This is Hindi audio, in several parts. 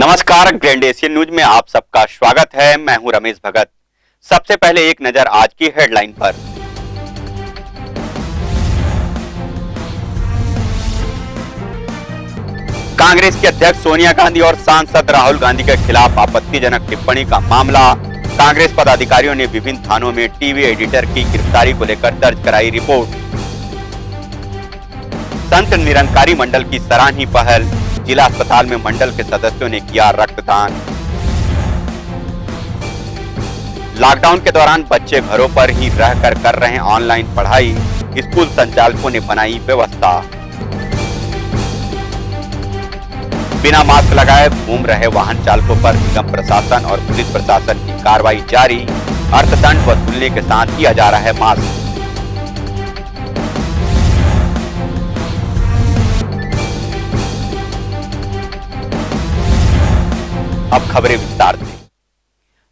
नमस्कार, ग्रैंड एशियन न्यूज में आप सबका स्वागत है। मैं हूं रमेश भगत। सबसे पहले एक नजर आज की हेडलाइन पर। कांग्रेस की अध्यक्ष सोनिया गांधी और सांसद राहुल गांधी के खिलाफ आपत्तिजनक टिप्पणी का मामला। कांग्रेस पदाधिकारियों ने विभिन्न थानों में टीवी एडिटर की गिरफ्तारी को लेकर दर्ज कराई रिपोर्ट। संत निरंकारी मंडल की सराहनीय पहल। जिला अस्पताल में मंडल के सदस्यों ने किया रक्तदान। लॉकडाउन के दौरान बच्चे घरों पर ही रहकर कर रहे हैं ऑनलाइन पढ़ाई। स्कूल संचालकों ने बनाई व्यवस्था। बिना मास्क लगाए घूम रहे वाहन चालकों पर निगम प्रशासन और पुलिस प्रशासन की कार्रवाई जारी। अर्थदंड वसूलने के साथ किया जा रहा है मास्क। अब खबरें विस्तार से।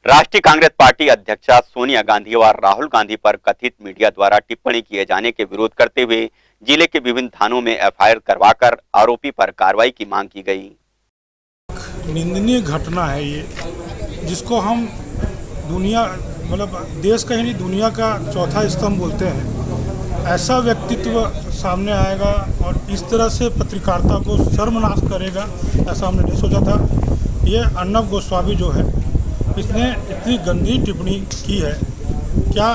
राष्ट्रीय कांग्रेस पार्टी अध्यक्षा सोनिया गांधी और राहुल गांधी पर कथित मीडिया द्वारा टिप्पणी किए जाने के विरोध करते हुए जिले के विभिन्न थानों में एफआईआर करवाकर आरोपी पर कार्रवाई की मांग की गई। निंदनीय घटना है ये, जिसको हम दुनिया देश का ही नहीं दुनिया का चौथा स्तंभ बोलते हैं। ऐसा व्यक्तित्व सामने आएगा और इस तरह से पत्रकारिता को सर्वनाश करेगा, ऐसा हमने नहीं सोचा था। ये अर्नब गोस्वामी जो है, इसने इतनी गंदी टिप्पणी की है। क्या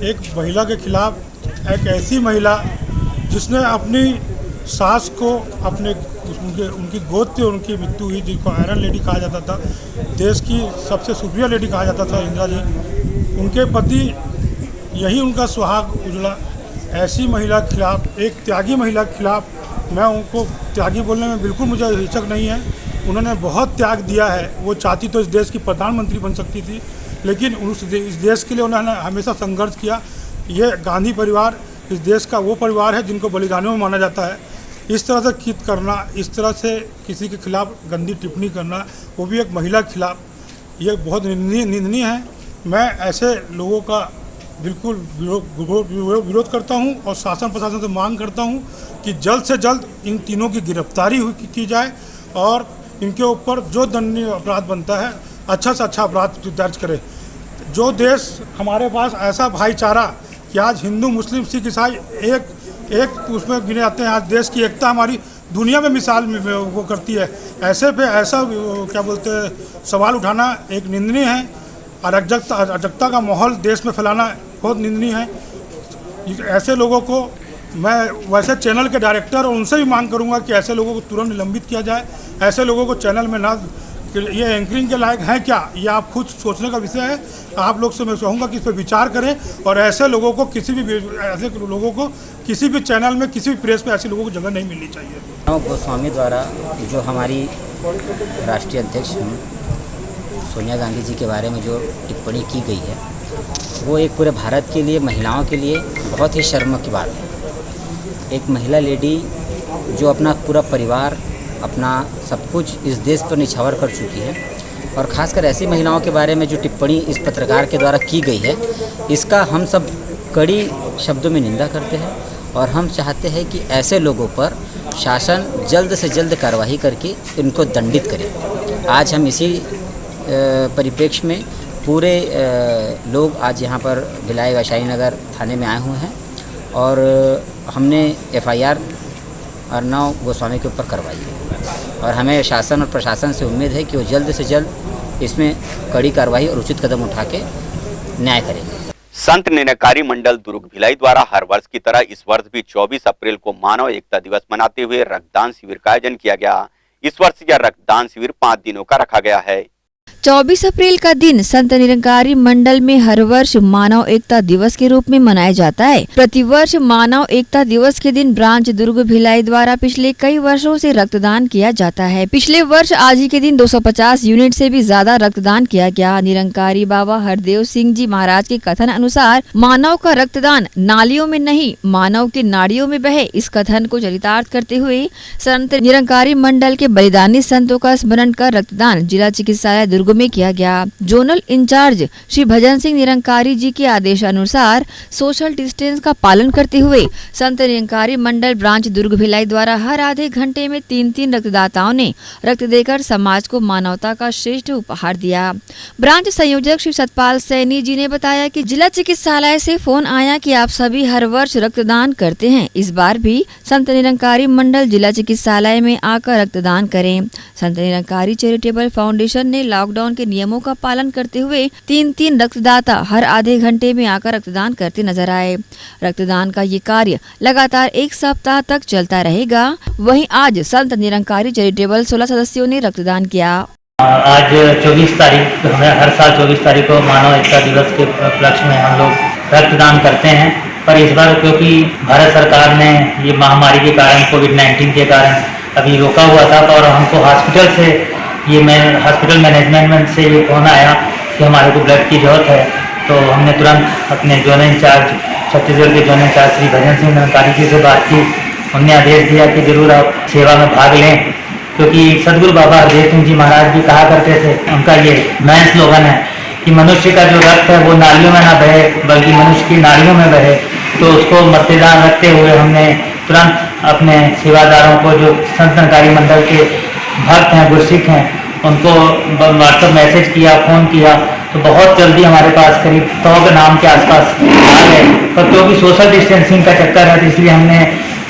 एक महिला के खिलाफ, एक ऐसी महिला जिसने अपनी सास को उनकी गोद पे उनकी मृत्यु हुई, जिनको आयरन लेडी कहा जाता था, देश की सबसे सुप्रियर लेडी कहा जाता था इंदिरा जी, उनके पति यही उनका सुहाग उजड़ा। ऐसी महिला के खिलाफ, एक त्यागी महिला के खिलाफ, मैं उनको त्यागी बोलने में बिल्कुल मुझे हिचक नहीं है। उन्होंने बहुत त्याग दिया है। वो चाहती तो इस देश की प्रधानमंत्री बन सकती थी, लेकिन इस देश के लिए उन्होंने हमेशा संघर्ष किया। ये गांधी परिवार इस देश का वो परिवार है जिनको बलिदानों में माना जाता है। इस तरह से कित करना, इस तरह से किसी के खिलाफ गंदी टिप्पणी करना, वो भी एक महिला के खिलाफ, ये बहुत निंदनीय है। मैं ऐसे लोगों का बिल्कुल विरोध करता हूं और शासन प्रशासन से मांग करता हूं कि जल्द से जल्द इन तीनों की गिरफ्तारी की जाए और इनके ऊपर जो दंडनीय अपराध बनता है, अच्छा से अच्छा अपराध दर्ज करे। जो देश हमारे पास ऐसा भाईचारा कि आज हिंदू मुस्लिम सिख ईसाई एक उसमें गिने जाते हैं, आज देश की एकता हमारी दुनिया में मिसाल में वो करती है। ऐसे पे ऐसा क्या बोलते हैं सवाल उठाना एक निंदनीय है। अराजकता का माहौल देश में फैलाना बहुत निंदनीय है। ऐसे लोगों को मैं वैसे चैनल के डायरेक्टर और उनसे भी मांग करूंगा कि ऐसे लोगों को तुरंत निलंबित किया जाए। ऐसे लोगों को चैनल में ना, ये एंकरिंग के लायक हैं क्या, ये आप खुद सोचने का विषय है। आप लोग से मैं चाहूँगा कि इस पर विचार करें और ऐसे लोगों को किसी भी चैनल में, किसी भी प्रेस में ऐसे लोगों को जगह नहीं मिलनी चाहिए। गोस्वामी द्वारा जो हमारी राष्ट्रीय अध्यक्ष सोनिया गांधी जी के बारे में जो टिप्पणी की गई है, वो एक पूरे भारत के लिए, महिलाओं के लिए बहुत ही शर्म की बात है। एक महिला लेडी जो अपना पूरा परिवार, अपना सब कुछ इस देश पर निछावर कर चुकी है, और ख़ासकर ऐसी महिलाओं के बारे में जो टिप्पणी इस पत्रकार के द्वारा की गई है, इसका हम सब कड़ी शब्दों में निंदा करते हैं और हम चाहते हैं कि ऐसे लोगों पर शासन जल्द से जल्द कार्रवाई करके इनको दंडित करे। आज हम इसी परिप्रेक्ष्य में पूरे लोग आज यहाँ पर भिलाई वैशाली नगर थाने में आए हुए हैं और हमने एफआईआर अर्नब गोस्वामी के ऊपर करवाई है और हमें शासन और प्रशासन से उम्मीद है कि वो जल्द से जल्द इसमें कड़ी कार्रवाई और उचित कदम उठा के न्याय करेंगे। संत निरंकारी मंडल दुर्ग भिलाई द्वारा हर वर्ष की तरह इस वर्ष भी 24 अप्रैल को मानव एकता दिवस मनाते हुए रक्तदान शिविर का आयोजन किया गया। इस वर्ष यह रक्तदान शिविर 5 दिनों का रखा गया है। 24 अप्रैल का दिन संत निरंकारी मंडल में हर वर्ष मानव एकता दिवस के रूप में मनाया जाता है। प्रतिवर्ष मानव एकता दिवस के दिन ब्रांच दुर्ग भिलाई द्वारा पिछले कई वर्षों से रक्तदान किया जाता है। पिछले वर्ष आज ही के दिन 250 यूनिट से भी ज्यादा रक्तदान किया गया। निरंकारी बाबा हरदेव सिंह जी महाराज के कथन अनुसार मानव का रक्तदान नालियों में नहीं, मानव की नाड़ियों में बहे। इस कथन को चरितार्थ करते हुए संत निरंकारी मंडल के बलिदानी संतों का स्मरण कर रक्तदान जिला चिकित्सालय दुर्ग में किया गया। जोनल इंचार्ज श्री भजन सिंह निरंकारी जी के आदेशानुसार सोशल डिस्टेंस का पालन करते हुए संत निरंकारी मंडल ब्रांच दुर्ग भिलाई द्वारा हर आधे घंटे में 3 रक्तदाताओं ने रक्त देकर समाज को मानवता का श्रेष्ठ उपहार दिया। ब्रांच संयोजक श्री सतपाल सैनी जी ने बताया कि जिला चिकित्सालय से फोन आया कि आप सभी हर वर्ष रक्तदान करते हैं, इस बार भी संत निरंकारी मंडल जिला चिकित्सालय में आकर रक्तदान करें। संत निरंकारी चैरिटेबल फाउंडेशन ने लॉकडाउन के नियमों का पालन करते हुए 3 रक्तदाता हर आधे घंटे में आकर रक्तदान करते नजर आए। रक्तदान का ये कार्य लगातार 1 सप्ताह तक चलता रहेगा। वहीं आज संत निरंकारी चैरिटेबल 16 सदस्यों ने रक्तदान किया। आज 24 तारीख, हमें हर साल 24 तारीख को मानव एकता दिवस के उपलक्ष्य में हम लोग रक्तदान करते हैं। पर इस बार क्योंकि भारत सरकार ने ये महामारी के कारण, कोविड-19 के कारण अभी रोका हुआ था, और हमको हॉस्पिटल से हॉस्पिटल मैनेजमेंट से ये फोन आया कि हमारे को ब्लड की ज़रूरत है, तो हमने तुरंत अपने जोनल इंचार्ज, छत्तीसगढ़ के जोनल इंचार्ज श्री भजन सिंह निरंकारी जी से बात की। उन्होंने आदेश दिया कि जरूर आप सेवा में भाग लें, क्योंकि सदगुरु बाबा हरदेव सिंह जी महाराज भी कहा करते थे, उनका ये नया स्लोगन है कि मनुष्य का जो रक्त है वो नालियों में ना बहे बल्कि मनुष्य की नाड़ियों में बहे। तो उसको मद्देनजर रखते हुए हमने तुरंत अपने सेवादारों को, जो संत निरंकारी मंडल के भक्त हैं, गुरसिख हैं, उनको व्हाट्सएप मैसेज किया, फ़ोन किया, तो बहुत जल्दी हमारे पास करीब 100 के नाम के आसपास आ गए। पर क्योंकि सोशल डिस्टेंसिंग का चक्कर है, तो इसलिए हमने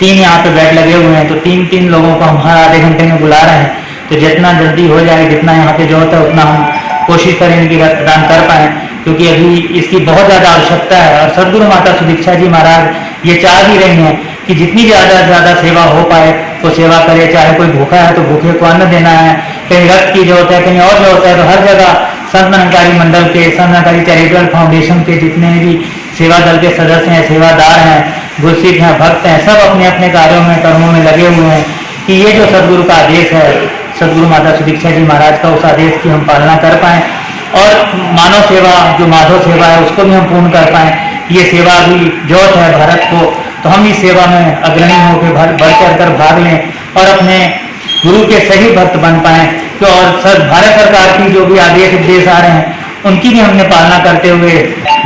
3 यहाँ पे बेड लगे हुए हैं, तो 3 लोगों को हम हर आधे घंटे में बुला रहे हैं। तो जितना जल्दी हो जाए, जितना यहाँ पे जरूरत है, उतना हम कोशिश करेंगे कि रक्तदान कर पाएँ, क्योंकि अभी इसकी बहुत ज़्यादा आवश्यकता है। और सदगुरु माता सुदीक्षा जी महाराज ये चाह भी रही हैं कि जितनी ज़्यादा से ज़्यादा सेवा हो पाए तो सेवा करे। चाहे कोई भूखा है तो भूखे को अन्न देना है, कहीं रक्त की जरूरत है, कहीं और जरूरत है, तो हर जगह संत निरंकारी मंडल के, संत निरंकारी चैरिटेबल फाउंडेशन के जितने भी सेवा दल के सदस्य हैं, सेवादार हैं, गुरसिख हैं, भक्त हैं, सब अपने अपने कार्यों में, कर्मों में लगे हुए हैं कि ये जो सदगुरु का आदेश है, सदगुरु माता सुदीक्षा जी महाराज का, उस आदेश की हम पालना कर पाएँ और मानव सेवा, जो माधव सेवा है, उसको भी हम पूर्ण कर पाएँ। ये सेवा भी जरूरत है भारत को, तो हम इस सेवा में अग्रणी होकर बढ़ चढ़ कर भाग लें और अपने गुरु के सही भक्त बन पाएँ। तो और भारत सरकार की जो भी आदेश उपदेश आ रहे हैं, उनकी भी हमने पालना करते हुए,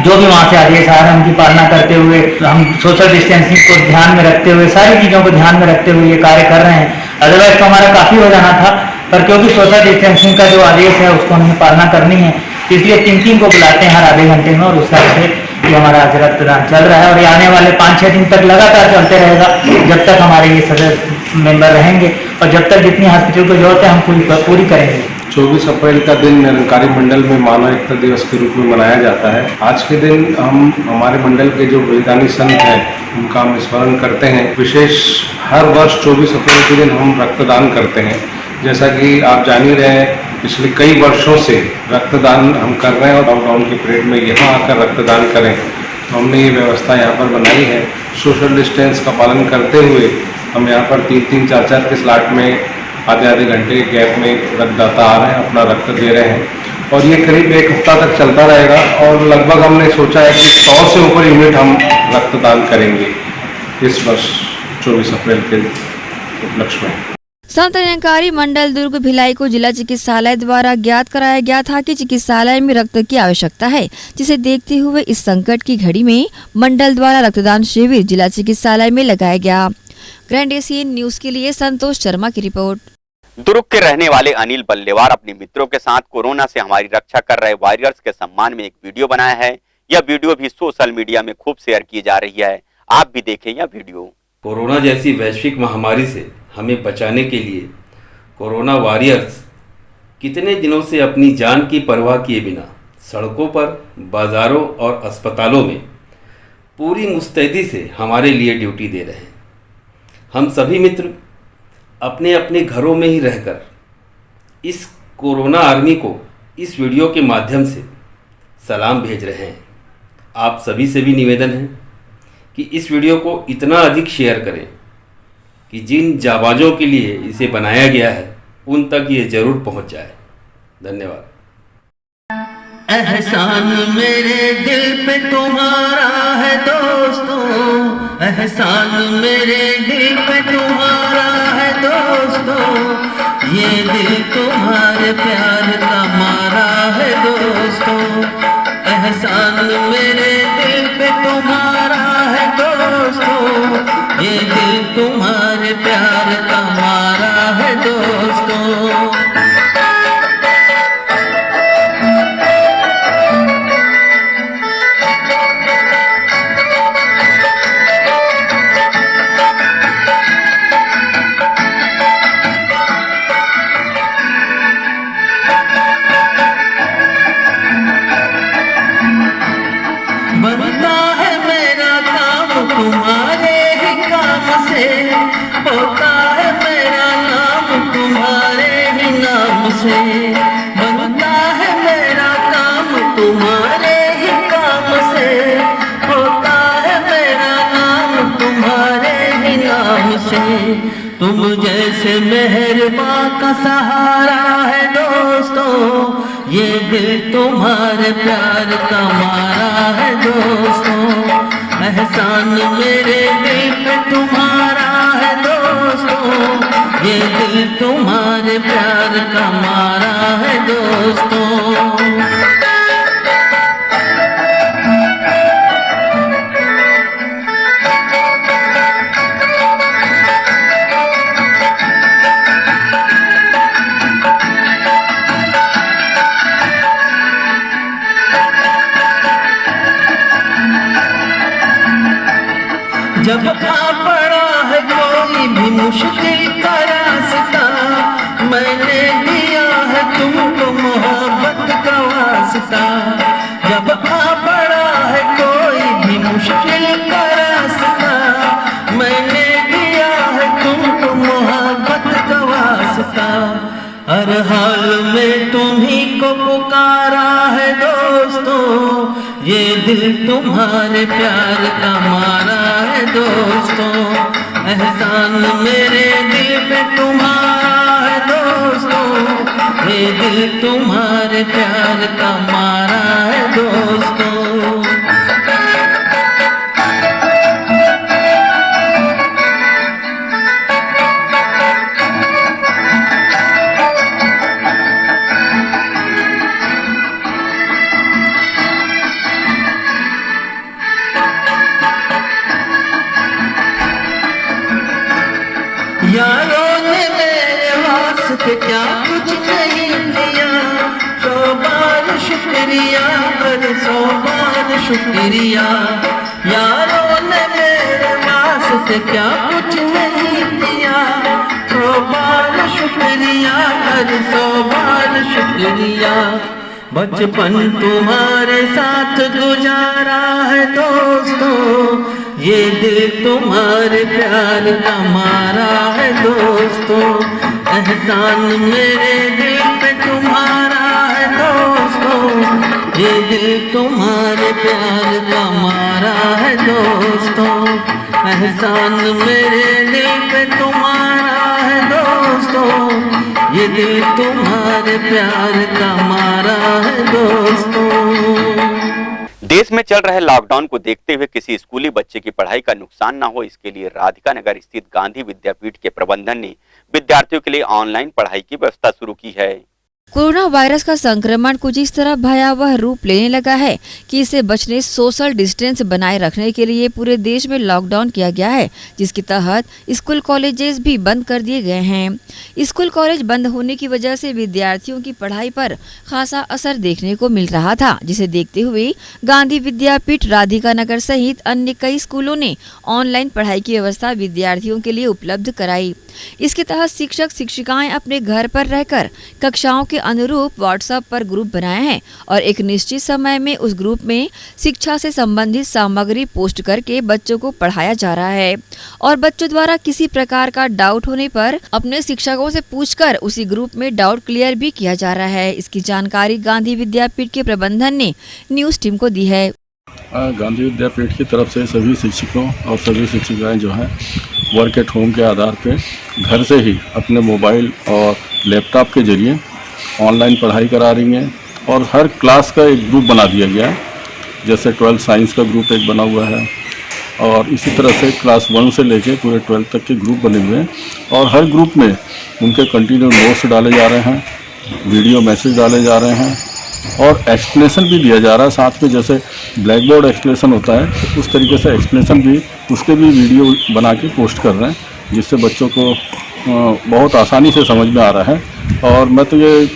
जो भी वहाँ से आदेश आ रहे हैं उनकी पालना करते हुए, हम सोशल डिस्टेंसिंग को ध्यान में रखते हुए, सारी चीज़ों को ध्यान में रखते हुए ये कार्य कर रहे हैं। अदरवाइज तो हमारा काफ़ी हो जाना था, पर क्योंकि सोशल डिस्टेंसिंग का जो आदेश है उसको हमें पालना करनी है, इसलिए 3 को बुलाते हैं हर आधे घंटे में, और उस तरह से ये हमारा आज रक्तदान चल रहा है। और ये आने वाले 5-6 दिन तक लगातार चलते रहेगा, जब तक हमारे ये सदस्य मेंबर रहेंगे और जब तक जितनी हॉस्पिटल को जरूरत है हम पूरी करेंगे। 24 अप्रैल का दिन निरंकारी मंडल में मानव एकता दिवस के रूप में मनाया जाता है। आज के दिन हम हमारे मंडल के जो बलिदानी संत हैं उनका हम स्मरण करते हैं। विशेष हर वर्ष 24 अप्रैल के दिन हम रक्तदान करते हैं। जैसा कि आप जान ही रहे हैं, पिछले कई वर्षों से रक्तदान हम कर रहे हैं और लॉकडाउन के पीरियड में यहाँ आकर रक्तदान करें, तो हमने ये व्यवस्था यहाँ पर बनाई है। सोशल डिस्टेंस का पालन करते हुए हम यहाँ पर 3-3, 4-4 के स्लॉट में आधे घंटे के गैप में रक्तदाता आ रहे हैं, अपना रक्त दे रहे हैं और ये करीब 1 हफ्ता तक चलता रहेगा। और लगभग हमने सोचा है कि 100 से ऊपर यूनिट हम रक्तदान करेंगे इस वर्ष 24 अप्रैल के उपलक्ष्य में। संत निरंकारी मंडल दुर्ग भिलाई को जिला चिकित्सालय द्वारा ज्ञात कराया गया था कि चिकित्सालय में रक्त की आवश्यकता है, जिसे देखते हुए इस संकट की घड़ी में मंडल द्वारा रक्तदान शिविर जिला चिकित्सालय में लगाया गया। ग्रैंड एशियन न्यूज के लिए संतोष शर्मा की रिपोर्ट। दुर्ग के रहने वाले अनिल बल्लेवार अपने मित्रों के साथ कोरोना से हमारी रक्षा कर रहे वॉरियर्स के सम्मान में एक वीडियो बनाया है। यह वीडियो भी सोशल मीडिया में खूब शेयर की जा रही है, आप भी देखें यह वीडियो। कोरोना जैसी वैश्विक महामारी से हमें बचाने के लिए कोरोना वॉरियर्स कितने दिनों से अपनी जान की परवाह किए बिना सड़कों पर, बाज़ारों और अस्पतालों में पूरी मुस्तैदी से हमारे लिए ड्यूटी दे रहे हैं। हम सभी मित्र अपने अपने घरों में ही रहकर इस कोरोना आर्मी को इस वीडियो के माध्यम से सलाम भेज रहे हैं। आप सभी से भी निवेदन है कि इस वीडियो को इतना अधिक शेयर करें कि जिन जाबाजों के लिए इसे बनाया गया है उन तक ये जरूर पहुंच जाए। धन्यवाद। एहसान मेरे दिल पे तुम्हारा है दोस्तों, एहसान मेरे दिल पे तुम्हारा है दोस्तों, ये दिल तुम्हारे प्यार का मारा है दोस्तों, एहसान मेरे दिल पे तुम्हारा है दोस्तों, ये दिल तुम्हारे प्यार का मारा है दोस्तों। बनता है मेरा काम तुम्हारे ही काम से, होता है मेरा नाम तुम्हारे ही नाम से, बनता है मेरा काम तुम्हारे ही काम से, होता है मेरा नाम तुम्हारे ही नाम से। तुम जैसे मेहरबान का सहारा है दोस्तों, ये दिल तुम्हारे प्यार का मारा है दोस्तों, एहसान मेरे दिल पे तुम्हारा है दोस्तों, ये दिल तुम्हारे प्यार का मारा है दोस्तों। जब आ पड़ा है कोई भी मुश्किल का रास्ता, मैंने दिया है तुमको मोहब्बत का वास्ता। जब आ पड़ा है कोई भी मुश्किल का रास्ता, मैंने दिया है तुमको मोहब्बत का वास्ता। हर हाल में तुम्ही को पुकारा है दोस्तों, ये दिल तुम्हारे प्यार का मारा है दोस्तों, एहसान मेरे दिल पे तुम्हारा है दोस्तों, ये दिल तुम्हारे प्यार का मारा है दोस्तों। यारों ने मेरे वास्ते क्या कुछ नहीं दिया, 100 बार शुक्रिया, 100 बार शुक्रिया। यारों ने मेरे वास्ते क्या कुछ नहीं दिया, 100 बार शुक्रिया, 100 बार शुक्रिया। बचपन तुम्हारे साथ गुजारा है दोस्तों, ये दिल तुम्हारे प्यार का मारा है दोस्तों, एहसान मेरे दिल पे तुम्हारा है दोस्तों, ये दिल तुम्हारे प्यार का मारा है दोस्तों, एहसान मेरे दिल पे तुम्हारा है दोस्तों, ये दिल तुम्हारे प्यार का मारा है दोस्तों। देश में चल रहे लॉकडाउन को देखते हुए किसी स्कूली बच्चे की पढ़ाई का नुकसान न हो, इसके लिए राधिका नगर स्थित गांधी विद्यापीठ के प्रबंधन ने विद्यार्थियों के लिए ऑनलाइन पढ़ाई की व्यवस्था शुरू की है। कोरोना वायरस का संक्रमण कुछ इस तरह भयावह रूप लेने लगा है कि इसे बचने सोशल डिस्टेंस बनाए रखने के लिए पूरे देश में लॉकडाउन किया गया है, जिसके तहत स्कूल कॉलेजेस भी बंद कर दिए गए हैं। स्कूल कॉलेज बंद होने की वजह से विद्यार्थियों की पढ़ाई पर खासा असर देखने को मिल रहा था, जिसे देखते हुए गांधी विद्यापीठ राधिका नगर सहित अन्य कई स्कूलों ने ऑनलाइन पढ़ाई की व्यवस्था विद्यार्थियों के लिए उपलब्ध कराई। इसके तहत शिक्षक शिक्षिकाएं अपने घर पर रहकर कक्षाओं के अनुरूप व्हाट्सएप पर ग्रुप बनाए हैं और एक निश्चित समय में उस ग्रुप में शिक्षा से संबंधित सामग्री पोस्ट करके बच्चों को पढ़ाया जा रहा है और बच्चों द्वारा किसी प्रकार का डाउट होने पर अपने शिक्षकों से पूछकर उसी ग्रुप में डाउट क्लियर भी किया जा रहा है। इसकी जानकारी गांधी विद्यापीठ के प्रबंधन ने न्यूज टीम को दी है। गांधी विद्यापीठ की तरफ से सभी शिक्षकों और सभी शिक्षिकाएं जो हैं वर्क एट होम के आधार पे घर से ही अपने मोबाइल और लैपटॉप के जरिए ऑनलाइन पढ़ाई करा रही हैं और हर क्लास का एक ग्रुप बना दिया गया है। जैसे 12 साइंस का ग्रुप एक बना हुआ है, और इसी तरह से क्लास 1 से लेके पूरे 12 तक के ग्रुप बने हुए हैं और हर ग्रुप में उनके कंटिन्यू नोट्स डाले जा रहे हैं, वीडियो मैसेज डाले जा रहे हैं और एक्सप्लेनेशन भी दिया जा रहा है साथ में। जैसे ब्लैक बोर्ड एक्सप्लेनेशन होता है तो उस तरीके से एक्सप्लेनेशन भी उसके भी वीडियो बना के पोस्ट कर रहे हैं, जिससे बच्चों को बहुत आसानी से समझ में आ रहा है। और मैं तो ये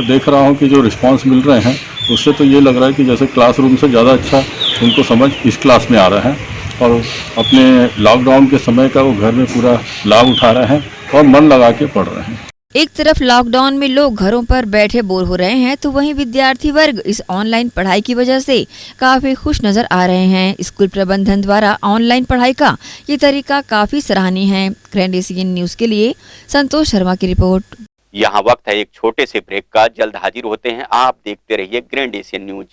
देख रहा हूँ कि जो रिस्पांस मिल रहे हैं उससे तो ये लग रहा है कि जैसे क्लासरूम से ज़्यादा अच्छा उनको समझ इस क्लास में आ रहा है और अपने लॉकडाउन के समय का वो घर में पूरा लाभ उठा रहे हैं और मन लगा के पढ़ रहे हैं। एक तरफ लॉकडाउन में लोग घरों पर बैठे बोर हो रहे हैं तो वहीं विद्यार्थी वर्ग इस ऑनलाइन पढ़ाई की वजह से काफी खुश नजर आ रहे हैं। स्कूल प्रबंधन द्वारा ऑनलाइन पढ़ाई का ये तरीका काफी सराहनीय है। ग्रैंड एशियन न्यूज के लिए संतोष शर्मा की रिपोर्ट। यहाँ वक्त है एक छोटे से ब्रेक का, जल्द हाजिर होते हैं। आप देखते रहिए ग्रैंड एशियन न्यूज।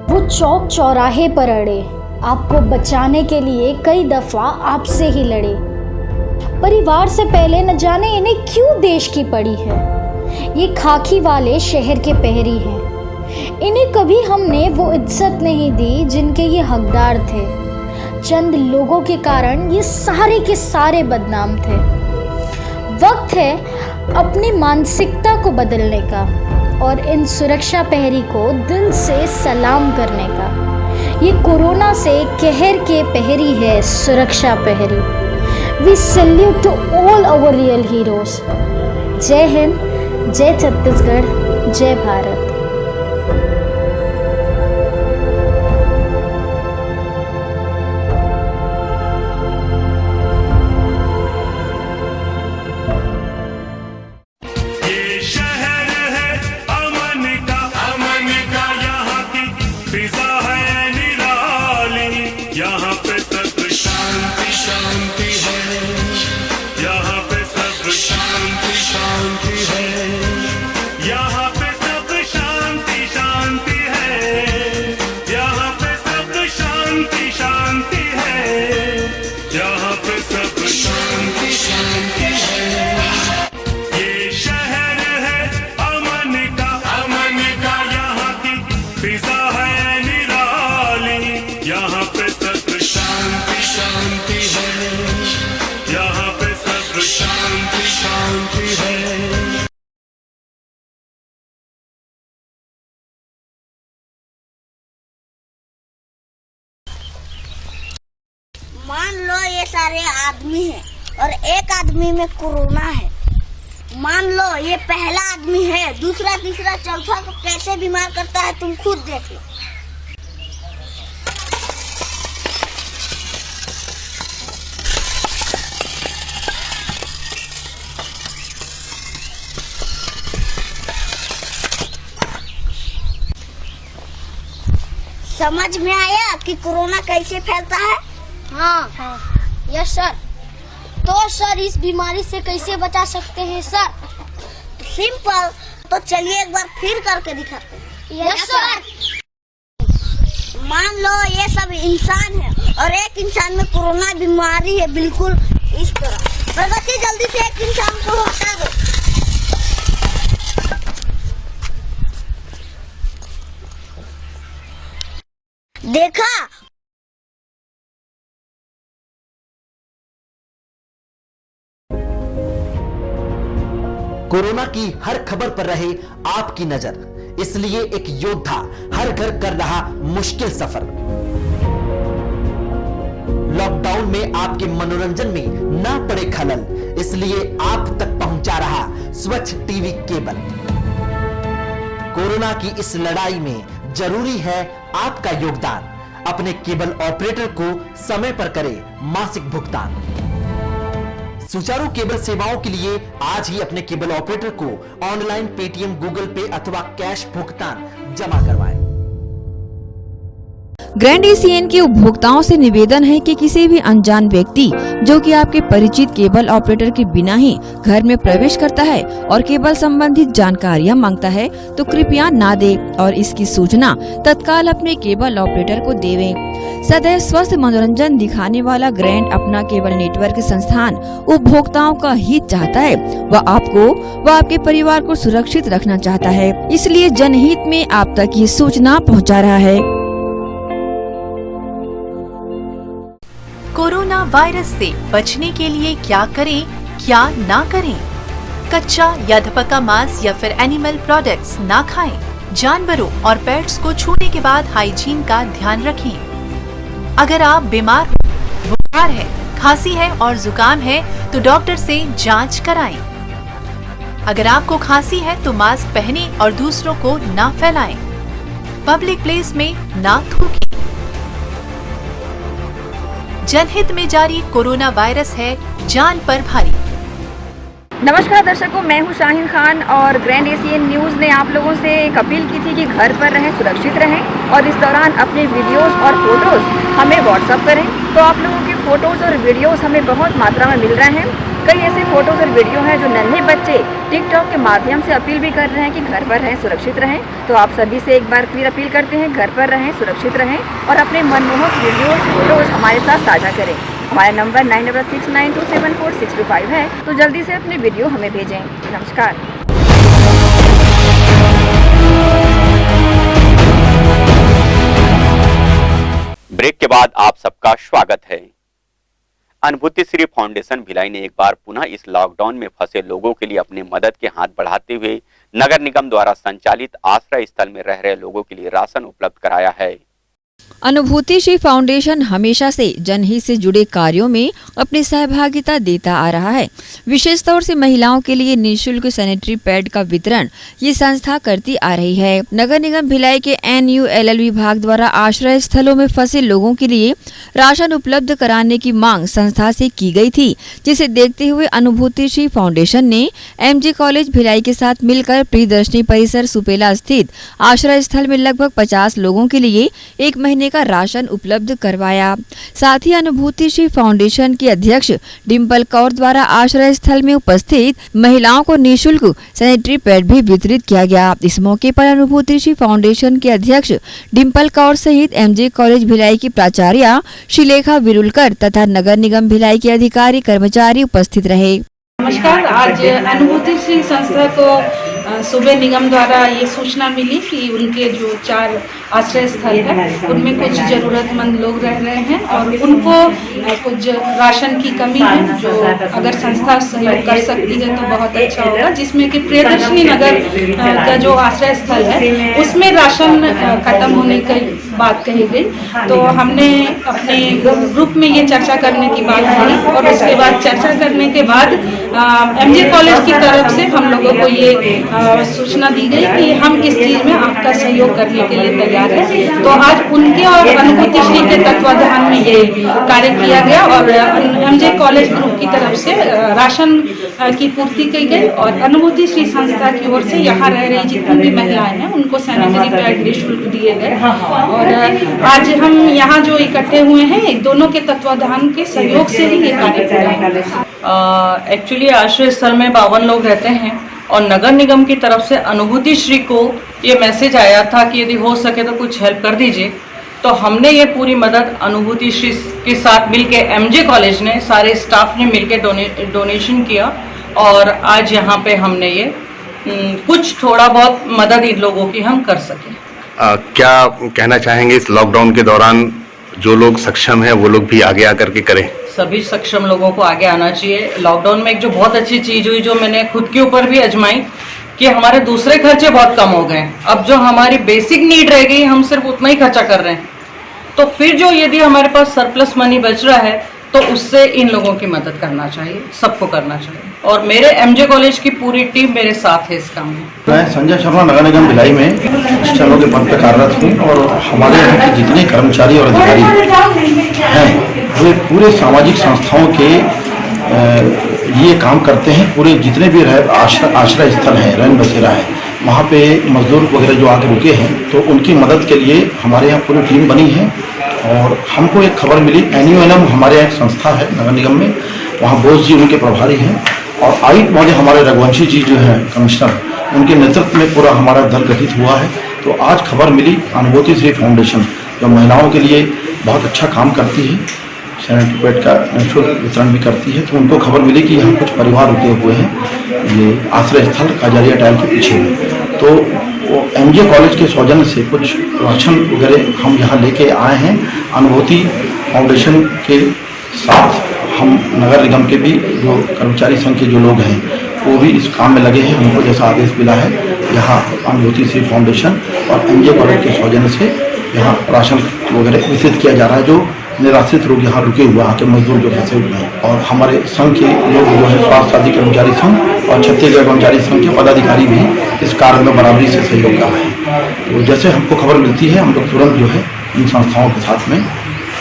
वो चौक चौराहे पर अड़े, आपको बचाने के लिए कई दफा आपसे ही लड़े। परिवार से पहले न जाने इन्हें क्यों देश की पड़ी है। ये खाकी वाले शहर के पहरी हैं। इन्हें कभी हमने वो इज्जत नहीं दी जिनके ये हकदार थे। चंद लोगों के कारण ये सारे के सारे बदनाम थे। वक्त है अपनी मानसिकता को बदलने का और इन सुरक्षा प्रहरी को दिल से सलाम करने का। ये कोरोना से कहर के प्रहरी है सुरक्षा प्रहरी। We salute to all our real heroes. जय हिंद, जय छत्तीसगढ़, जय भारत। ये शहर है अमन का यहाँ की फिजा है निराली। यहाँ पे सब शांति शांति है, यहाँ पे सब शांति शांति है, यहाँ पे सब शांति शांति है, यहाँ पे सब शांति शांति है, यहाँ पे सब शांति शांति है। ये शहर है अमन का यहाँ की फिजा है निराली। यहाँ पे सब शांति शांति है, यहाँ पे सब शांति शांति है। मान लो ये सारे आदमी हैं और एक आदमी में कोरोना है। मान लो ये पहला आदमी है, दूसरा तीसरा चौथा को कैसे बीमार करता है तुम खुद देख लो। समझ में आया कि कोरोना कैसे फैलता है? हाँ, यस सर। तो सर इस बीमारी से कैसे बचा सकते हैं सर? सिंपल, तो चलिए एक बार फिर करके दिखाते हैं। Yes sir. मान लो ये सब इंसान है और एक इंसान में कोरोना बीमारी है, बिल्कुल इस तरह। प्रगति जल्दी से एक इंसान को हटा दो। देखा? कोरोना की हर खबर पर रहे आपकी नजर, इसलिए एक योद्धा हर घर कर रहा मुश्किल सफर। लॉकडाउन में आपके मनोरंजन में ना पड़े खलल, इसलिए आप तक पहुंचा रहा स्वच्छ टीवी केबल। कोरोना की इस लड़ाई में जरूरी है आपका योगदान। अपने केबल ऑपरेटर को समय पर करें मासिक भुगतान। सुचारू केबल सेवाओं के लिए आज ही अपने केबल ऑपरेटर को ऑनलाइन पेटीएम, गूगल पे अथवा कैश भुगतान जमा करवाएं। ग्रैंड एशियन के उपभोक्ताओं से निवेदन है कि किसी भी अनजान व्यक्ति जो कि आपके परिचित केबल ऑपरेटर के बिना ही घर में प्रवेश करता है और केबल संबंधित जानकारियां मांगता है तो कृपया ना दे और इसकी सूचना तत्काल अपने केबल ऑपरेटर को देवें। सदैव स्वस्थ मनोरंजन दिखाने वाला ग्रैंड अपना केबल नेटवर्क संस्थान उपभोक्ताओं का हित चाहता है। वह आपको व आपके परिवार को सुरक्षित रखना चाहता है, इसलिए जनहित में आप तक ये सूचना पहुंचा रहा है। कोरोना वायरस से बचने के लिए क्या करें, क्या ना करें? कच्चा या धपका मांस या फिर एनिमल प्रोडक्ट्स ना खाएं। जानवरों और पेट्स को छूने के बाद हाइजीन का ध्यान रखें। अगर आप बीमार हो, बुखार है, खांसी है और जुकाम है तो डॉक्टर से जांच कराएं। अगर आपको खांसी है तो मास्क पहने और दूसरों को ना फैलाएं। पब्लिक प्लेस में ना थूकें। जनहित में जारी कोरोना वायरस है जान पर भारी। नमस्कार दर्शकों, मैं हूं शाहीन खान और ग्रैंड एशियन न्यूज़ ने आप लोगों से एक अपील की थी कि घर पर रहें, सुरक्षित रहें और इस दौरान अपने वीडियोस और फोटोज़ हमें व्हाट्सअप करें। तो आप लोगों के फ़ोटोज़ और वीडियोस हमें बहुत मात्रा में मिल रहे हैं। कई ऐसे फ़ोटोज़ और वीडियो हैं जो नन्हे बच्चे टिकटॉक के माध्यम से अपील भी कर रहे हैं कि घर पर रहें, सुरक्षित रहें। तो आप सभी से एक बार फिर अपील करते हैं, घर पर रहें, सुरक्षित रहें और अपने मनमोहक वीडियोस फोटोज़ हमारे साथ साझा करें। हमारा नंबर 9869274625 है, तो जल्दी से अपने वीडियो हमें भेजें। नमस्कार। ब्रेक के बाद आप सबका स्वागत है। अनुभूति श्री फाउंडेशन भिलाई ने एक बार पुनः इस लॉकडाउन में फंसे लोगों के लिए अपनी मदद के हाथ बढ़ाते हुए नगर निगम द्वारा संचालित आश्रय स्थल में रह रहे लोगों के लिए राशन उपलब्ध कराया है। अनुभूति श्री फाउंडेशन हमेशा से जनहित से जुड़े कार्यों में अपनी सहभागिता देता आ रहा है। विशेष तौर से महिलाओं के लिए निःशुल्क सैनिटरी पैड का वितरण ये संस्था करती आ रही है। नगर निगम भिलाई के NULL विभाग द्वारा आश्रय स्थलों में फंसे लोगों के लिए राशन उपलब्ध कराने की मांग संस्था से की गई थी, जिसे देखते हुए अनुभूति श्री फाउंडेशन ने MG कॉलेज भिलाई के साथ मिलकर प्रियदर्शनी परिसर सुपेला स्थित आश्रय स्थल में लगभग 50 लोगों के लिए एक महीने का राशन उपलब्ध करवाया। साथ ही अनुभूति श्री फाउंडेशन की अध्यक्ष डिम्पल कौर द्वारा आश्रय स्थल में उपस्थित महिलाओं को निःशुल्क सैनिटरी पैड भी वितरित किया गया। इस मौके पर अनुभूति श्री फाउंडेशन के अध्यक्ष डिम्पल कौर सहित MG कॉलेज भिलाई की प्राचार्य श्रीलेखा विरुलकर तथा नगर निगम भिलाई के अधिकारी कर्मचारी उपस्थित रहे। नमस्कार। आज अनुभूति श्री संस्था को सूबे निगम द्वारा ये सूचना मिली कि उनके जो 4 आश्रय स्थल है उनमें कुछ ज़रूरतमंद लोग रह रहे हैं और उनको कुछ राशन की कमी है, जो अगर संस्था सहयोग कर सकती है तो बहुत अच्छा होगा। जिसमें कि प्रियदर्शनी नगर का जो आश्रय स्थल है उसमें राशन खत्म होने की बात कही गई, तो हमने अपने ग्रुप में ये चर्चा करने की बात कही और उसके बाद चर्चा करने के बाद MG कॉलेज की तरफ से हम लोगों को ये सूचना दी गई कि हम इस चीज़ में आपका सहयोग करने के लिए तैयार हैं। तो आज उनके और अनुभूति श्री के तत्वाधान में ये कार्य किया गया और MG कॉलेज ग्रुप की तरफ से राशन की पूर्ति की गई और अनुभूति श्री संस्था की ओर से यहाँ रह रही जितनी भी महिलाएं हैं उनको सैनिटरी पैड निःशुल्क दिए गए। और आज हम यहाँ जो इकट्ठे हुए हैं दोनों के तत्वाधान के सहयोग से ही ये कार्य पूरा। एक्चुअली आश्रय स्थल में 52 लोग रहते हैं और नगर निगम की तरफ से अनुभूति श्री को ये मैसेज आया था कि यदि हो सके तो कुछ हेल्प कर दीजिए, तो हमने ये पूरी मदद अनुभूति श्री के साथ मिलके MG कॉलेज ने सारे स्टाफ ने मिलके डोनेशन किया और आज यहाँ पे हमने ये कुछ थोड़ा बहुत मदद इन लोगों की हम कर सके। क्या कहना चाहेंगे इस लॉकडाउन के दौरान जो लोग सक्षम हैं वो लोग भी आगे आकर के करें? सभी सक्षम लोगों को आगे आना चाहिए। लॉकडाउन में एक जो बहुत अच्छी चीज़ हुई जो मैंने खुद के ऊपर भी आजमाई कि हमारे दूसरे खर्चे बहुत कम हो गए। अब जो हमारी बेसिक नीड रह गई हम सिर्फ उतना ही खर्चा कर रहे हैं, तो फिर जो यदि हमारे पास सरप्लस मनी बच रहा है तो उससे इन लोगों की मदद करना चाहिए, सबको करना चाहिए। और मेरे MG कॉलेज की पूरी टीम मेरे साथ है इस काम में। मैं संजय शर्मा नगर निगम भिलाई में स्टेनो के पद पर कार्यरत हूँ और हमारे यहाँ के जितने कर्मचारी और अधिकारी हैं वे पूरे सामाजिक संस्थाओं के लिए काम करते हैं। पूरे जितने भी आश्रय स्थल हैं, रैन बसेरा है, वहाँ पे मजदूर वगैरह जो आके रुके हैं, तो उनकी मदद के लिए हमारे यहाँ पूरी टीम बनी है। और हमको एक खबर मिली, NUNM हमारे यहाँ एक संस्था है नगर निगम में, वहाँ बोस जी उनके प्रभारी हैं, और आयुक्त महोदय हमारे रघुवंशी जी जो हैं कमिश्नर, उनके नेतृत्व में पूरा हमारा दल गठित हुआ है। तो आज खबर मिली, अनुभूति श्री फाउंडेशन जो महिलाओं के लिए बहुत अच्छा काम करती है, सैनिटरी पैड का निःशुल्क वितरण भी करती है, तो उनको खबर मिली कि यहाँ कुछ परिवार रुके हुए हैं ये आश्रय स्थल काजरिया टाइल के पीछे में। तो वो MJ कॉलेज के सौजन्य से कुछ राशन वगैरह हम यहाँ लेके आए हैं। अनुभूति फाउंडेशन के साथ हम नगर निगम के भी जो कर्मचारी संघ के जो लोग हैं वो भी इस काम में लगे हैं। हमको जैसा आदेश मिला है, यहाँ अनुभूति श्री फाउंडेशन और MJ कॉलेज के सौजन्य से यहाँ राशन वगैरह वितरित किया जा रहा है, जो निराश्रित लोग यहाँ रुके हुए आके मजदूर जो फंसे हुए हैं। और हमारे संघ के लोग जो है स्वास्थ्य साथी कर्मचारी संघ और छत्तीसगढ़ कर्मचारी संघ के पदाधिकारी भी इस कार्य में बराबरी से सहयोग कर रहे हैं। तो जैसे हमको खबर मिलती है, हम लोग तुरंत जो है इन संस्थाओं के साथ में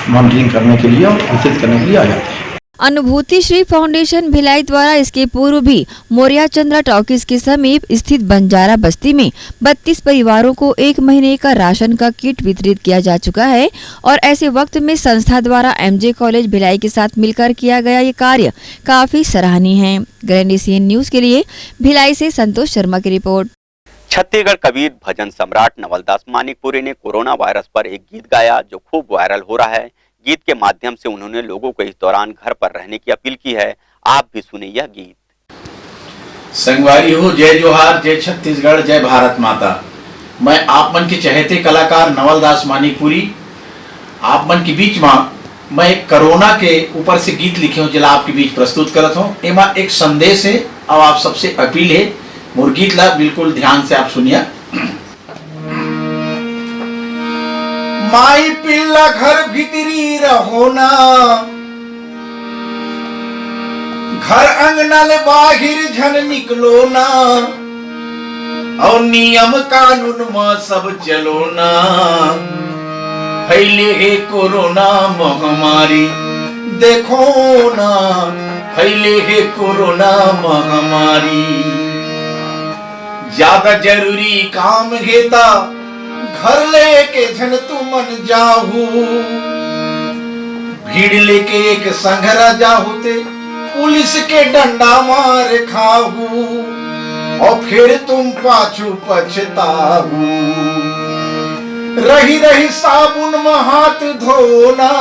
मॉनिटरिंग करने के लिए और वितरित करने के लिए आ जाते हैं। अनुभूति श्री फाउंडेशन भिलाई द्वारा इसके पूर्व भी मोरिया चंद्रा टॉकीज के समीप स्थित बंजारा बस्ती में 32 परिवारों को 1 महीने का राशन का किट वितरित किया जा चुका है। और ऐसे वक्त में संस्था द्वारा MJ कॉलेज भिलाई के साथ मिलकर किया गया ये कार्य काफी सराहनीय है। ग्रैंड एशियन न्यूज के लिए भिलाई से संतोष शर्मा की रिपोर्ट। छत्तीसगढ़ कबीर भजन सम्राट नवलदास मानिकपुरी ने कोरोना वायरस पर एक गीत गाया जो खूब वायरल हो रहा है। गीत के माध्यम से उन्होंने लोगों को इस दौरान घर पर रहने की अपील की है। आप भी सुने यह गीत। संगवारी हो, जय जोहार, जय छत्तीसगढ़, जय भारत माता। मैं आप मन के चहेते कलाकार नवलदास मानिकपुरी आप मन के बीच में मैं एक कोरोना के ऊपर से गीत लिखे हूँ जिला आपके बीच प्रस्तुत करत हूँ। एमा एक संदेश है और आप सबसे अपील है, मोर गीत ला बिल्कुल ध्यान से आप सुनिए। माई पिल्ला घर भीतरी रहोना, घर अंगना ले बाहिर झन निकलो ना, और नियम कानून में सब चलो ना। फैले है कोरोना महामारी देखो ना, फैले है कोरोना महामारी। ज्यादा जरूरी काम घेता घर लेके झन तू मन जाहू, भीड़ लेके एक संघरा जाहू ते पुलिस के डंडा मार खाहू, और फिर तुम पाछू पछताहू। रही रही साबुन में हाथ धोना,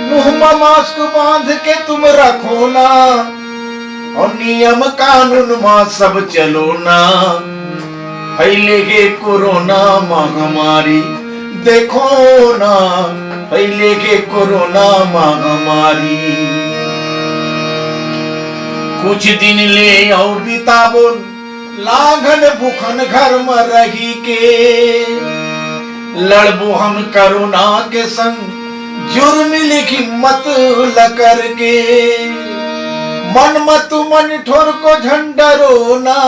मुंह में मास्क बांध के तुम रखो ना, और नियम कानून में सब चलो ना। फैलेगे कोरोना महामारी देखो ना, फैलेगे कोरोना महामारी। कुछ दिन ले आओ बिताबो लाघन भूखन घर में रही के, लड़बो हम कोरोना के संग जुर्म लिखी मत लकर के। मन मत मन ठोर को झंडरो ना,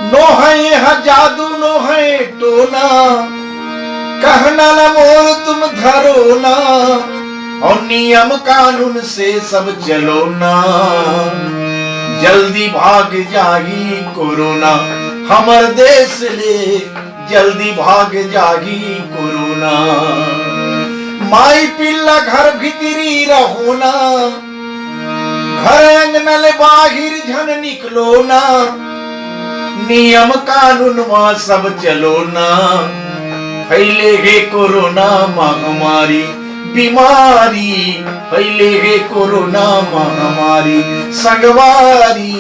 नो है यह जादू नो है टोना, कहना न मोर तुम धरो ना, और नियम कानून से सब चलो ना। जल्दी भाग जागी कोरोना हमर देश ले, जल्दी भाग जागी कोरोना। माई पिल्ला घर भीतरी रहो ना, घर अंगना ले बाहिर झन निकलो ना, नियम कानून में सब चलो ना। फैलेगे कोरोना महामारी बीमारी, फैलेगे कोरोना महामारी संगवारी,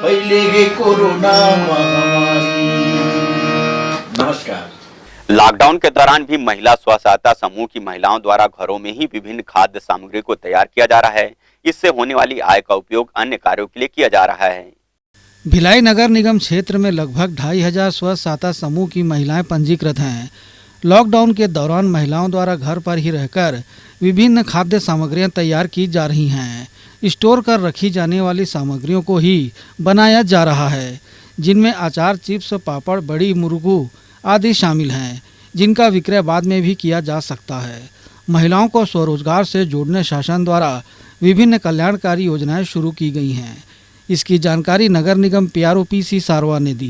फैलेगे कोरोना महामारी। नमस्कार। लॉकडाउन के दौरान भी महिला स्व सहायता समूह की महिलाओं द्वारा घरों में ही विभिन्न खाद्य सामग्री को तैयार किया जा रहा है। इससे होने वाली आय का उपयोग अन्य कार्यों के लिए किया जा रहा है। भिलाई नगर निगम क्षेत्र में लगभग 2500 स्व सहायता समूह की महिलाएं पंजीकृत हैं। लॉकडाउन के दौरान महिलाओं द्वारा घर पर ही रहकर विभिन्न खाद्य सामग्रियां तैयार की जा रही हैं। स्टोर कर रखी जाने वाली सामग्रियों को ही बनाया जा रहा है, जिनमें अचार, चिप्स, पापड़, बड़ी, मुर्गू आदि शामिल हैं, जिनका विक्रय बाद में भी किया जा सकता है। महिलाओं को स्वरोजगार से जोड़ने शासन द्वारा विभिन्न कल्याणकारी योजनाएं शुरू की गई हैं। इसकी जानकारी नगर निगम PROPC सारवा ने दी।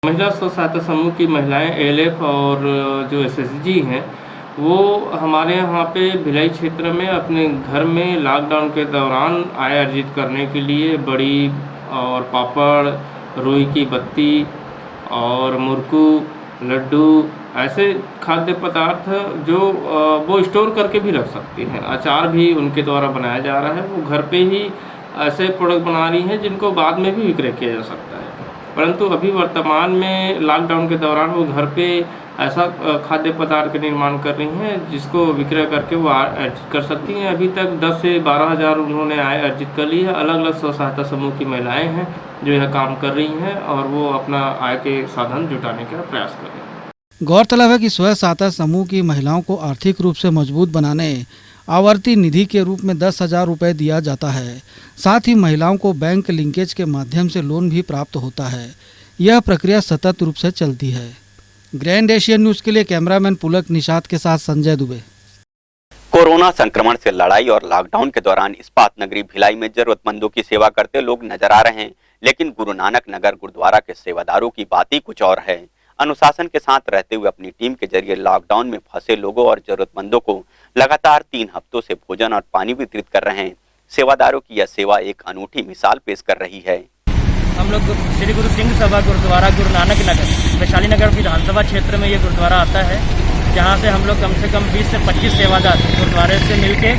महिला स्व सहायता समूह की महिलाएं ALF और जो SSG हैं वो हमारे यहाँ पे भिलाई क्षेत्र में अपने घर में लॉकडाउन के दौरान आय अर्जित करने के लिए बड़ी और पापड़, रुई की बत्ती और मुरकू, लड्डू ऐसे खाद्य पदार्थ जो वो स्टोर करके भी रख सकती हैं। अचार भी उनके द्वारा बनाया जा रहा है। वो घर पे ही ऐसे प्रोडक्ट बना रही हैं जिनको बाद में भी विक्रय किया जा सकता है, परंतु अभी वर्तमान में लॉकडाउन के दौरान वो घर पे ऐसा खाद्य पदार्थ का निर्माण कर रही हैं जिसको विक्रय करके वो अर्जित कर सकती हैं। अभी तक 10 से 12 हज़ार उन्होंने आय अर्जित कर ली है। अलग अलग स्व सहायता समूह की महिलाएं हैं जो यह काम कर रही हैं और वो अपना आय के साधन जुटाने का प्रयास कर रही हैं। गौरतलब है कि स्व सहायता समूह की महिलाओं को आर्थिक रूप से मजबूत बनाने आवर्ती निधि के रूप में 10,000 रुपये दिया जाता है। साथ ही महिलाओं को बैंक लिंकेज के माध्यम से लोन भी प्राप्त होता है। यह प्रक्रिया सतत रूप से चलती है। ग्रैंड एशियन न्यूज़ के लिए कैमरामैन पुलक निषाद के साथ संजय दुबे। कोरोना संक्रमण से लड़ाई और लॉकडाउन के दौरान इस्पात नगरी भिलाई में जरूरतमंदों की सेवा करते लोग नजर आ रहे हैं, लेकिन गुरु नानक नगर गुरुद्वारा के सेवादारों की बात ही कुछ और है। अनुशासन के साथ रहते हुए अपनी टीम के जरिए लॉकडाउन में फंसे लोगों और जरूरतमंदों को लगातार 3 हफ्तों से भोजन और पानी वितरित कर रहे हैं। सेवादारों की यह सेवा एक अनूठी मिसाल पेश कर रही है। हम लोग श्री गुरु सिंह सभा गुरुद्वारा गुरु नानक नगर वैशाली नगर विधानसभा क्षेत्र में ये गुरुद्वारा आता है, जहाँ से हम लोग कम से कम 20 से 25 सेवादार गुरुद्वारे से मिलके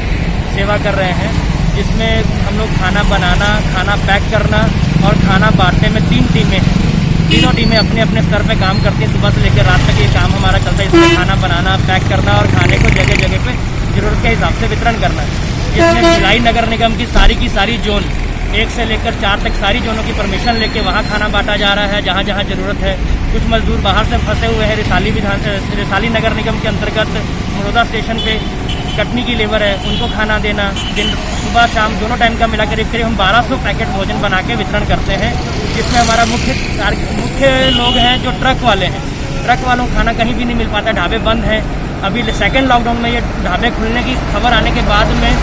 सेवा कर रहे हैं, जिसमें हम लोग खाना बनाना, खाना पैक करना और खाना बांटने में 3 टीमें हैं। तीनों टीमें अपने अपने स्तर पे काम करती हैं। सुबह से लेकर रात तक ये काम हमारा चलता है। इसमें खाना बनाना, पैक करना और खाने को जगह जगह पे जरूरत के हिसाब से वितरण करना है। इसमें भिलाई नगर निगम की सारी जोन 1 से लेकर 4 तक सारी जोनों की परमिशन लेके वहाँ खाना बांटा जा रहा है जहाँ जहाँ जरूरत है। कुछ मजदूर बाहर से फंसे हुए हैं। रिसाली नगर निगम के अंतर्गत मरोदा स्टेशन पे कटनी की लेबर है, उनको खाना देना, दिन सुबह शाम दोनों टाइम का मिला करीब हम 1200 पैकेट भोजन बना के वितरण करते हैं। जिसमें हमारा मुख्य लोग हैं जो ट्रक वाले हैं। ट्रक वालों को खाना कहीं भी नहीं मिल पाता, ढाबे बंद हैं। अभी सेकेंड लॉकडाउन में ये ढाबे खुलने की खबर आने के बाद में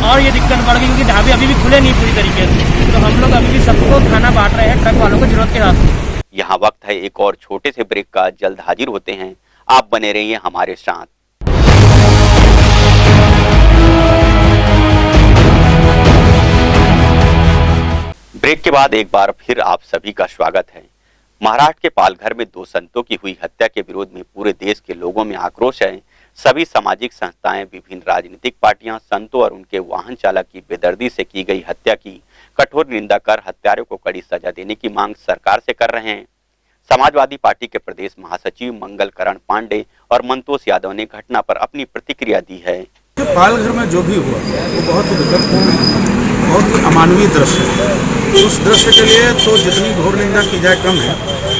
और ये दिक्कत बढ़ गई, क्योंकि ढाबे अभी भी खुले नहीं पूरी तरीके से। तो हम लोग अभी भी सबको खाना बांट रहे हैं ट्रक वालों को जरूरत के हिसाब। यहाँ वक्त है एक और छोटे से ब्रेक का, जल्द हाजिर होते हैं। आप बने रहिए हमारे साथ। ब्रेक के बाद एक बार फिर आप सभी का स्वागत है। महाराष्ट्र के पालघर में 2 संतों की हुई हत्या के विरोध में पूरे देश के लोगों में आक्रोश है। सभी सामाजिक संस्थाएं, विभिन्न राजनीतिक पार्टियां संतों और उनके वाहन चालक की बेदर्दी से की गई हत्या की कठोर निंदा कर हत्यारों को कड़ी सजा देने की मांग सरकार से कर रहे हैं। समाजवादी पार्टी के प्रदेश महासचिव मंगल करण पांडे और मंतोष यादव ने घटना पर अपनी प्रतिक्रिया दी है। पालघर में जो भी हुआ वो बहुत ही दुखदपूर्ण है, बहुत ही अमानवीय दृश्य है। उस दृश्य के लिए तो जितनी घोर निंदा की जाए कम है,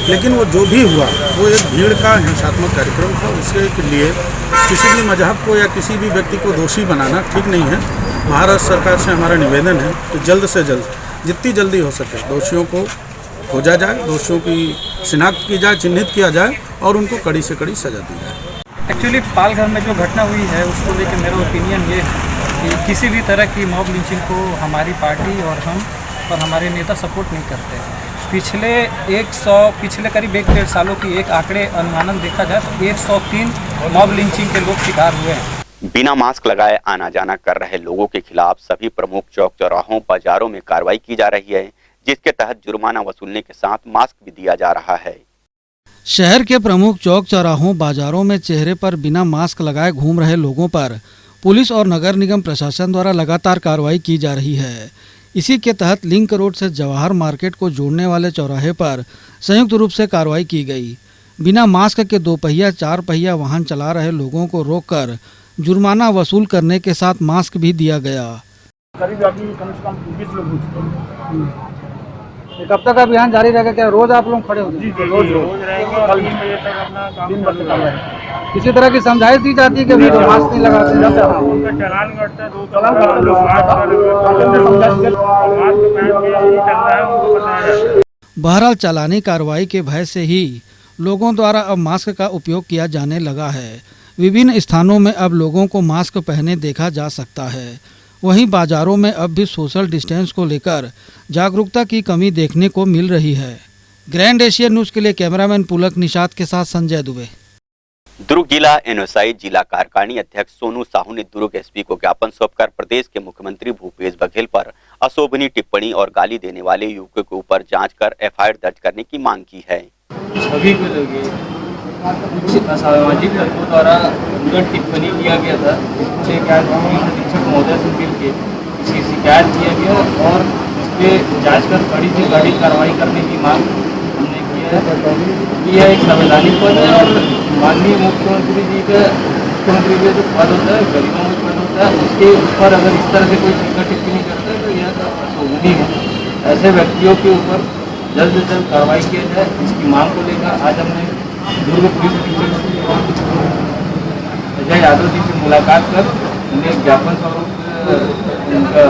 लेकिन वो जो भी हुआ वो एक भीड़ का हिंसात्मक कार्यक्रम था। उसके लिए किसी भी मजहब को या किसी भी व्यक्ति को दोषी बनाना ठीक नहीं है। महाराष्ट्र सरकार से हमारा निवेदन है कि जल्द से जल्द, जितनी जल्दी हो सके, दोषियों को खोजा जाए, दोषियों की शिनाख्त की जाए, चिन्हित किया जाए और उनको कड़ी से कड़ी सजा दी जाए। एक्चुअली पालघर में जो घटना हुई है उसको लेकर मेरा ओपिनियन ये है कि किसी भी तरह की मॉब लिंचिंग को हमारी पार्टी और हम और हमारे नेता सपोर्ट नहीं करते। पिछले करीब 1-1.5 सालों की एक आंकड़े अनुमानन देखा जाए तो 103 मॉब लिंचिंग के लोग शिकार हुए हैं। बिना मास्क लगाए आना जाना कर रहे लोगों के खिलाफ सभी प्रमुख चौक चौराहों, बाजारों में कार्रवाई की जा रही है, जिसके तहत जुर्माना वसूलने के साथ मास्क भी दिया जा रहा है। शहर के प्रमुख चौक चौराहों, बाजारों में चेहरे पर बिना मास्क लगाए घूम रहे लोगों पर पुलिस और नगर निगम प्रशासन द्वारा लगातार कार्रवाई की जा रही है। इसी के तहत लिंक रोड से जवाहर मार्केट को जोड़ने वाले चौराहे पर संयुक्त रूप से कार्रवाई की गई। बिना मास्क के 2 पहिया 4 पहिया वाहन चला रहे लोगों को रोककर जुर्माना वसूल करने के साथ मास्क भी दिया गया। करीब अभी कम से कम 20 लोग हुए। कब तक अभियान जारी रहेगा? क्या रोज आप लोग खड़े होंगे? जी, रोज रहेंगे और 3 बजे तक अपना काम करते रहेंगे। किसी तरह की समझाइश दी जाती है कि मास्क नहीं लगाते, उनका चालान कटता है, 2 चालान बहरहाल चालानी कार्रवाई के भय से ही लोगों द्वारा अब मास्क का उपयोग किया जाने लगा है। विभिन्न स्थानों में अब लोगों को मास्क पहने देखा जा सकता है। वहीं बाजारों में अब भी सोशल डिस्टेंस को लेकर जागरूकता की कमी देखने को मिल रही है। ग्रैंड एशिया न्यूज के लिए कैमरामैन पुलक निषाद के साथ संजय दुबे। दुर्ग जिला एनएसआई जिला कार्यकारिणी अध्यक्ष सोनू साहू ने दुर्ग एसपी को ज्ञापन सौंपकर प्रदेश के मुख्यमंत्री भूपेश बघेल पर अशोभनीय टिप्पणी और गाली देने वाले युवकों के ऊपर जांच कर एफआईआर दर्ज करने की मांग की है। छवि को लगे कुछ असामाजिक तत्वों द्वारा उनका टिप्पणी किया गया था, जिससे अधीक्षक महोदय से मिलकर इसकी शिकायत किया गया और इस पर जाँच कर कड़ी कार्रवाई करने की मांग हमने किया है। यह एक संवैधानिक पद है और माननीय मुख्यमंत्री जी का जो पद होता है, गरीबों में पद होता है, उसके ऊपर अगर इस तरह से कोई टीका टिप्पणी करता है तो यह अशोभनीय है। ऐसे व्यक्तियों के ऊपर जल्द से जल्द कार्रवाई किया जाए, इसकी मांग को लेकर आज हमने दुर्ग पुलिस अधीक्षक अजय यादव जी से मुलाकात कर उन्हें ज्ञापन स्वरूप उनका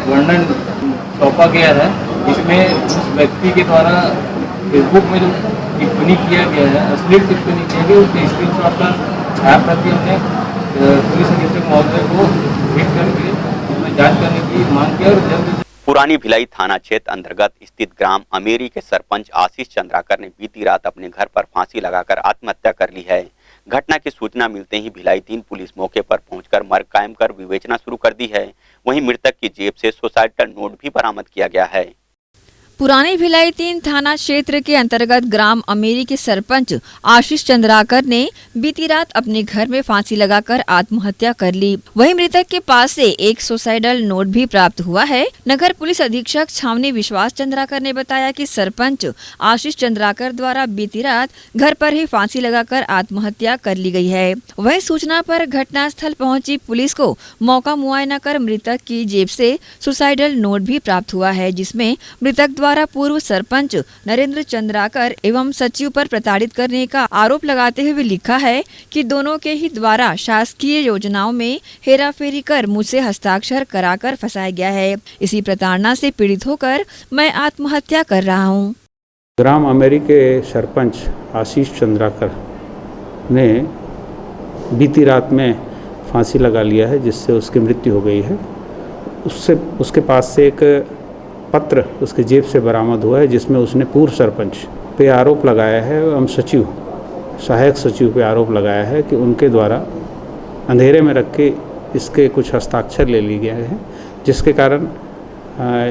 वर्णन सौंपा गया है। इसमें उस व्यक्ति के द्वारा फेसबुक में जो टिप्पणी किया गया है, अश्लील टिप्पणी की गई, उसके स्क्रीनशॉट पर छाया प्रति हमने पुलिस अधीक्षक महोदय को भेंट करके उसमें जांच करने की मांग की और जल्द। पुरानी भिलाई थाना क्षेत्र अंतर्गत स्थित ग्राम अमेरी के सरपंच आशीष चंद्राकर ने बीती रात अपने घर पर फांसी लगाकर आत्महत्या कर ली है। घटना की सूचना मिलते ही भिलाई 3 पुलिस मौके पर पहुंचकर मर्ग कायम कर विवेचना शुरू कर दी है। वहीं मृतक की जेब से सुसाइडल नोट भी बरामद किया गया है। पुरानी भिलाई 3 थाना क्षेत्र के अंतर्गत ग्राम अमेरी के सरपंच आशीष चंद्राकर ने बीती रात अपने घर में फांसी लगाकर आत्महत्या कर ली। वहीं मृतक के पास से एक सुसाइडल नोट भी प्राप्त हुआ है। नगर पुलिस अधीक्षक छावनी विश्वास चंद्राकर ने बताया कि सरपंच आशीष चंद्राकर द्वारा बीती रात घर पर ही फांसी लगाकर आत्महत्या कर ली गई है। वहीं सूचना पर घटनास्थल पहुंची पुलिस को मौका मुआयना कर मृतक की जेब से सुसाइडल नोट भी प्राप्त हुआ है, जिसमें मृतक द्वारा पूर्व सरपंच नरेंद्र चंद्राकर एवं सचिव पर प्रताड़ित करने का आरोप लगाते हुए लिखा है कि दोनों के ही द्वारा शासकीय योजनाओं में हेराफेरी कर मुझसे हस्ताक्षर कराकर फंसाया गया है। इसी प्रताड़ना से पीड़ित होकर मैं आत्महत्या कर रहा हूँ। ग्राम अमेरी के सरपंच आशीष चंद्राकर ने बीती रात में फांसी लगा लिया है, जिससे उसकी मृत्यु हो गई है। उसके पास से एक पत्र उसके जेब से बरामद हुआ है, जिसमें उसने पूर्व सरपंच पे आरोप लगाया है एवं सहायक सचिव पे आरोप लगाया है कि उनके द्वारा अंधेरे में रख के इसके कुछ हस्ताक्षर ले लिए गए हैं, जिसके कारण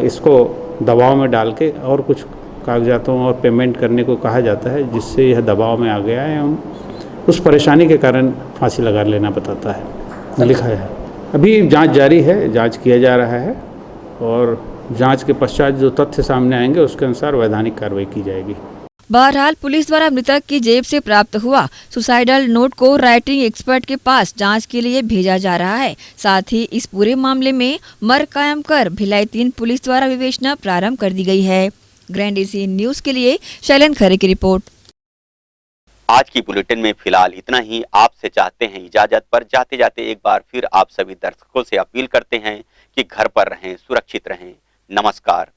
इसको दबाव में डाल के और कुछ कागजातों और पेमेंट करने को कहा जाता है, जिससे यह दबाव में आ गया है एवं उस परेशानी के कारण फांसी लगा लेना बताता है, लिखा है। अभी जांच जारी है, जांच किया जा रहा है और जांच के पश्चात जो तथ्य सामने आएंगे उसके अनुसार वैधानिक कार्रवाई की जाएगी। बहरहाल पुलिस द्वारा मृतक की जेब से प्राप्त हुआ सुसाइडल नोट को राइटिंग एक्सपर्ट के पास जांच के लिए भेजा जा रहा है। साथ ही इस पूरे मामले में मर्ग कायम कर भिलाई 3 पुलिस द्वारा विवेचना प्रारंभ कर दी गई है। ग्रैंड एशिया न्यूज के लिए शैलेंद्र खरे की रिपोर्ट। आज की बुलेटिन में फिलहाल इतना ही। आपसे चाहते हैं इजाजत, पर जाते जाते एक बार फिर आप सभी दर्शकों से अपील करते हैं कि घर पर रहें, सुरक्षित रहें। नमस्कार।